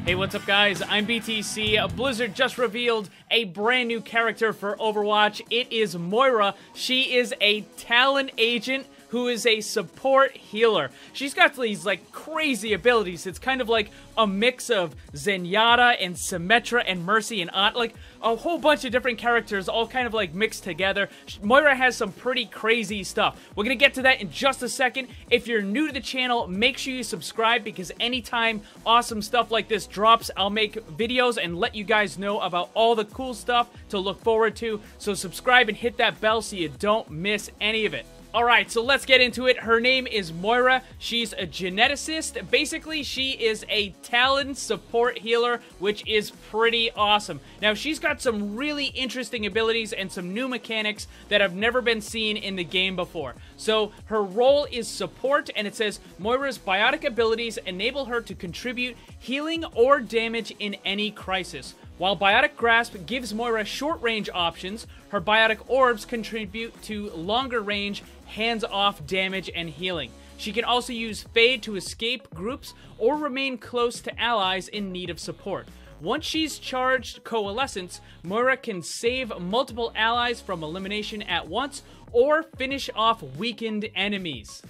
Hey, what's up guys? I'm BTC. Blizzard just revealed a brand new character for Overwatch. It is Moira. She is a talent agent who is a support healer. She's got these like crazy abilities. It's kind of like a mix of Zenyatta and Symmetra and Mercy and like a whole bunch of different characters all kind of like mixed together. Moira has some pretty crazy stuff. We're gonna get to that in just a second. If you're new to the channel, make sure you subscribe because anytime awesome stuff like this drops, I'll make videos and let you guys know about all the cool stuff to look forward to. So subscribe and hit that bell so you don't miss any of it. Alright, so let's get into it. Her name is Moira. She's a geneticist. Basically, she is a talent support healer, which is pretty awesome. Now, she's got some really interesting abilities and some new mechanics that have never been seen in the game before. So, her role is support, and it says, Moira's biotic abilities enable her to contribute healing or damage in any crisis. While Biotic Grasp gives Moira short-range options, her Biotic Orbs contribute to longer-range, hands-off damage and healing. She can also use Fade to escape groups or remain close to allies in need of support. Once she's charged Coalescence, Moira can save multiple allies from elimination at once or finish off weakened enemies.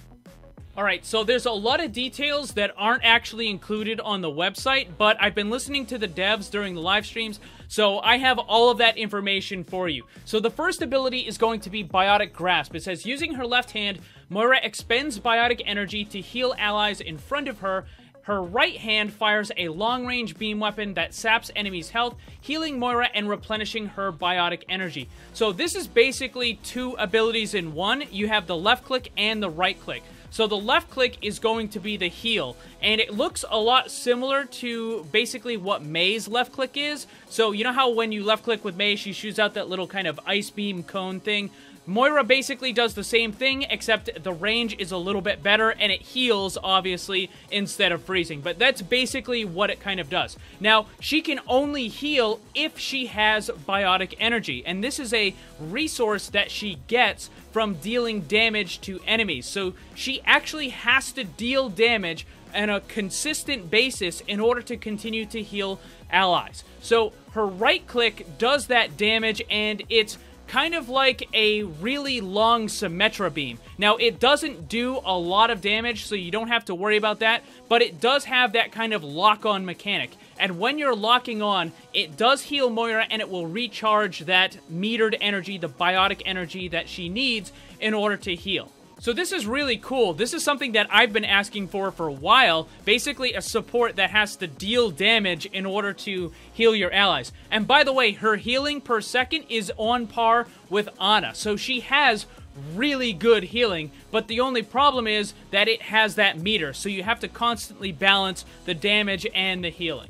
Alright, so there's a lot of details that aren't actually included on the website, but I've been listening to the devs during the live streams, so I have all of that information for you. So the first ability is going to be Biotic Grasp. It says, using her left hand, Moira expends biotic energy to heal allies in front of her. Her right hand fires a long-range beam weapon that saps enemies' health, healing Moira and replenishing her biotic energy. So this is basically two abilities in one. You have the left click and the right click. So the left click is going to be the heal, and it looks a lot similar to basically what Mei's left click is. So you know how when you left click with Mei, she shoots out that little kind of ice beam cone thing? Moira basically does the same thing, except the range is a little bit better, and it heals, obviously, instead of freezing. But that's basically what it kind of does. Now, she can only heal if she has biotic energy, and this is a resource that she gets from dealing damage to enemies. So she actually has to deal damage on a consistent basis in order to continue to heal allies. So her right click does that damage, and it's kind of like a really long Symmetra beam. Now, it doesn't do a lot of damage, so you don't have to worry about that, but it does have that kind of lock-on mechanic. And when you're locking on, it does heal Moira, and it will recharge that metered energy, the biotic energy that she needs in order to heal. So this is really cool. This is something that I've been asking for a while. Basically a support that has to deal damage in order to heal your allies. And by the way, her healing per second is on par with Ana. So she has really good healing, but the only problem is that it has that meter. So you have to constantly balance the damage and the healing.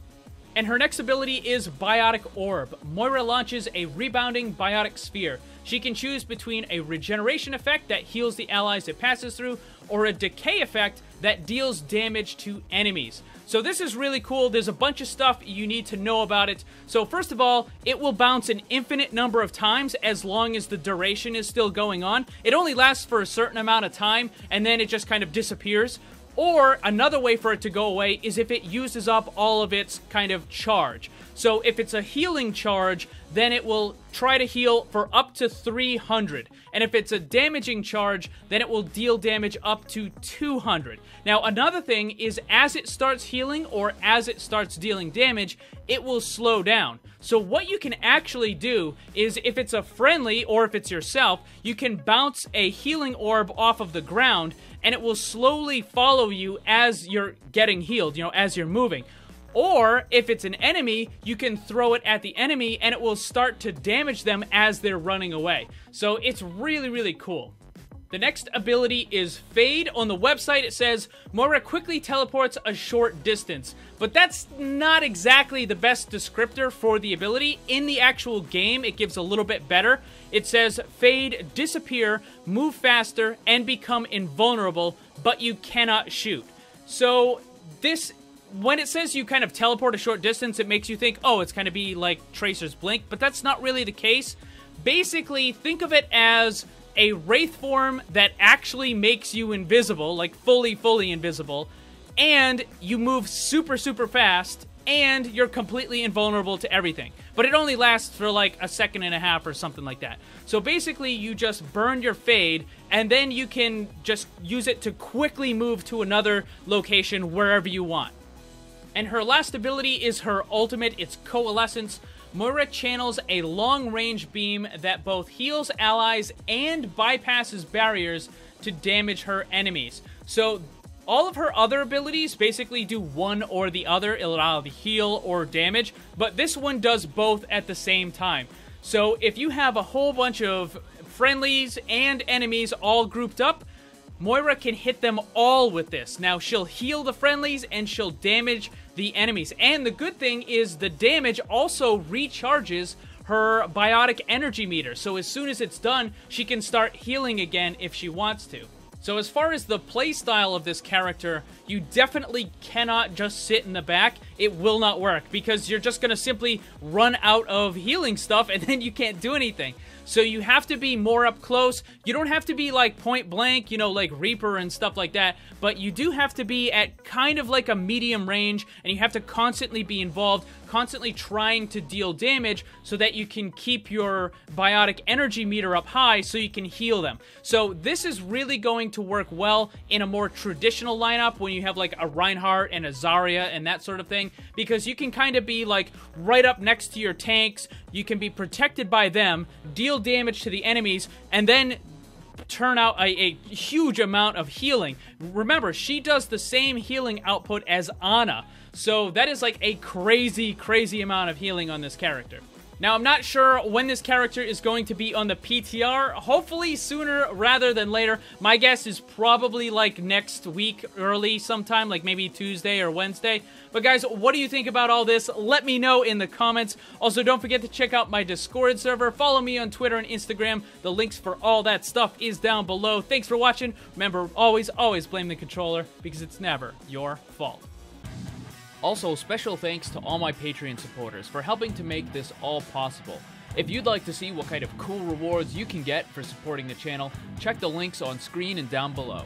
And her next ability is Biotic Orb. Moira launches a rebounding biotic sphere. She can choose between a regeneration effect that heals the allies it passes through, or a decay effect that deals damage to enemies. So this is really cool. There's a bunch of stuff you need to know about it. So first of all, it will bounce an infinite number of times as long as the duration is still going on. It only lasts for a certain amount of time, and then it just kind of disappears. Or another way for it to go away is if it uses up all of its kind of charge. So if it's a healing charge, then it will try to heal for up to 300. And if it's a damaging charge, then it will deal damage up to 200. Now, another thing is as it starts healing or as it starts dealing damage, it will slow down. So what you can actually do is if it's a friendly or if it's yourself, you can bounce a healing orb off of the ground and it will slowly follow you as you're getting healed, as you're moving. Or, if it's an enemy, you can throw it at the enemy and it will start to damage them as they're running away. So it's really, really cool. The next ability is Fade. On the website, it says, Moira quickly teleports a short distance. But that's not exactly the best descriptor for the ability. In the actual game, it gives a little bit better. It says, Fade, disappear, move faster, and become invulnerable, but you cannot shoot. So, when it says you kind of teleport a short distance, it makes you think, oh, it's going to be like Tracer's Blink, but that's not really the case. Basically, think of it as a Wraith form that actually makes you invisible, like fully invisible, and you move super fast, and you're completely invulnerable to everything. But it only lasts for like a second and a half or something like that. So basically, you just burn your fade, and then you can just use it to quickly move to another location wherever you want. And her last ability is her ultimate, it's Coalescence. Moira channels a long-range beam that both heals allies and bypasses barriers to damage her enemies. So all of her other abilities basically do one or the other. It'll either heal or damage, but this one does both at the same time. So if you have a whole bunch of friendlies and enemies all grouped up, Moira can hit them all with this. Now, she'll heal the friendlies and she'll damage the enemies. And the good thing is the damage also recharges her biotic energy meter. So as soon as it's done, she can start healing again if she wants to. So as far as the playstyle of this character, you definitely cannot just sit in the back. It will not work because you're just going to simply run out of healing stuff and then you can't do anything. So you have to be more up close. You don't have to be like point blank, you know, like Reaper and stuff like that, but you do have to be at kind of like a medium range, and you have to constantly be involved, constantly trying to deal damage so that you can keep your biotic energy meter up high so you can heal them. So this is really going to work well in a more traditional lineup when you have like a Reinhardt and a Zarya and that sort of thing, because you can kind of be like right up next to your tanks, you can be protected by them, deal damage to the enemies, and then turn out a huge amount of healing. Remember, she does the same healing output as Ana, so that is like a crazy amount of healing on this character. Now, I'm not sure when this character is going to be on the PTR. Hopefully sooner rather than later. My guess is probably like next week early sometime, like maybe Tuesday or Wednesday. But guys, what do you think about all this? Let me know in the comments. Also, don't forget to check out my Discord server. Follow me on Twitter and Instagram. The links for all that stuff is down below. Thanks for watching. Remember, always blame the controller because it's never your fault. Also, special thanks to all my Patreon supporters for helping to make this all possible. If you'd like to see what kind of cool rewards you can get for supporting the channel, check the links on screen and down below.